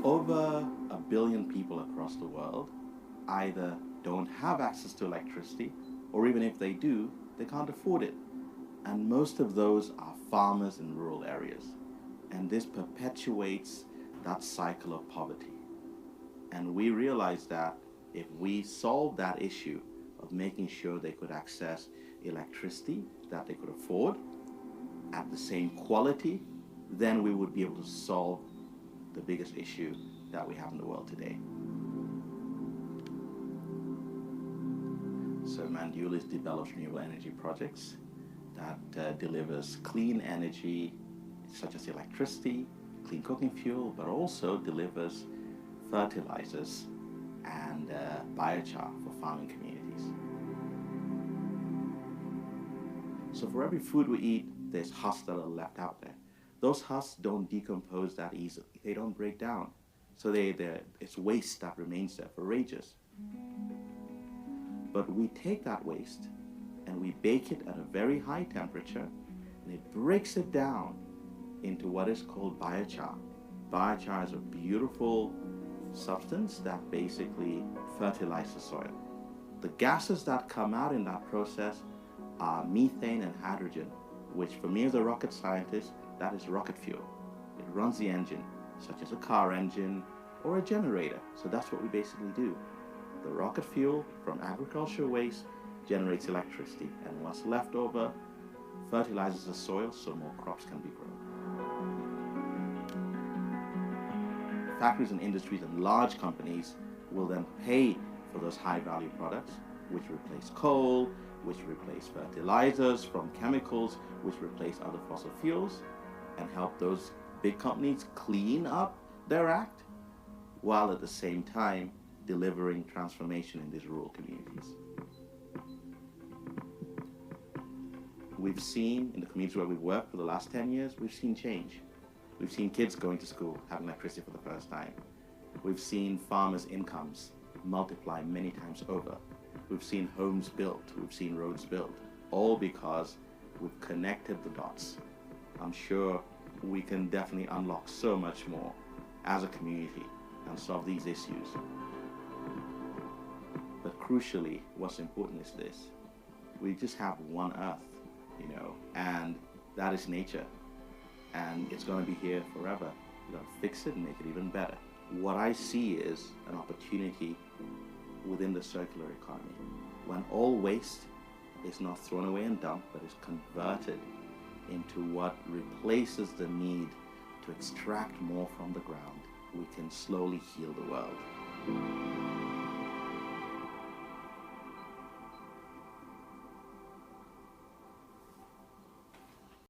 Over 1 billion people across the world either don't have access to electricity, or even if they do, they can't afford it. And most of those are farmers in rural areas. And this perpetuates that cycle of poverty. And we realized that if we solve that issue of making sure they could access electricity that they could afford at the same quality, then we would be able to solve the biggest issue that we have in the world today. So Mandulis develops renewable energy projects that delivers clean energy such as electricity, clean cooking fuel, but also delivers fertilizers and biochar for farming communities. So for every food we eat, there's husks that are left out there. Those husks don't decompose that easily. They don't break down. So it's waste that remains there for ages. But we take that waste and we bake it at a very high temperature, and it breaks it down into what is called biochar. Biochar is a beautiful substance that basically fertilizes the soil. The gases that come out in that process are methane and hydrogen, which for me as a rocket scientist, that is rocket fuel. It runs the engine, such as a car engine or a generator. So that's what we basically do. The rocket fuel from agricultural waste generates electricity, and what's left over fertilizes the soil so more crops can be grown. Factories and industries and large companies will then pay for those high-value products, which replace coal, which replace fertilizers from chemicals, which replace other fossil fuels, and help those big companies clean up their act, while at the same time delivering transformation in these rural communities. We've seen, in the communities where we've worked for the last 10 years, we've seen change. We've seen kids going to school, having electricity for the first time. We've seen farmers' incomes multiply many times over. We've seen homes built, we've seen roads built, all because we've connected the dots. I'm sure we can definitely unlock so much more as a community and solve these issues. But crucially, what's important is this. We just have one Earth, and that is nature. And it's going to be here forever. We're going to fix it and make it even better. What I see is an opportunity within the circular economy, when all waste is not thrown away and dumped, but is converted into what replaces the need to extract more from the ground. We can slowly heal the world.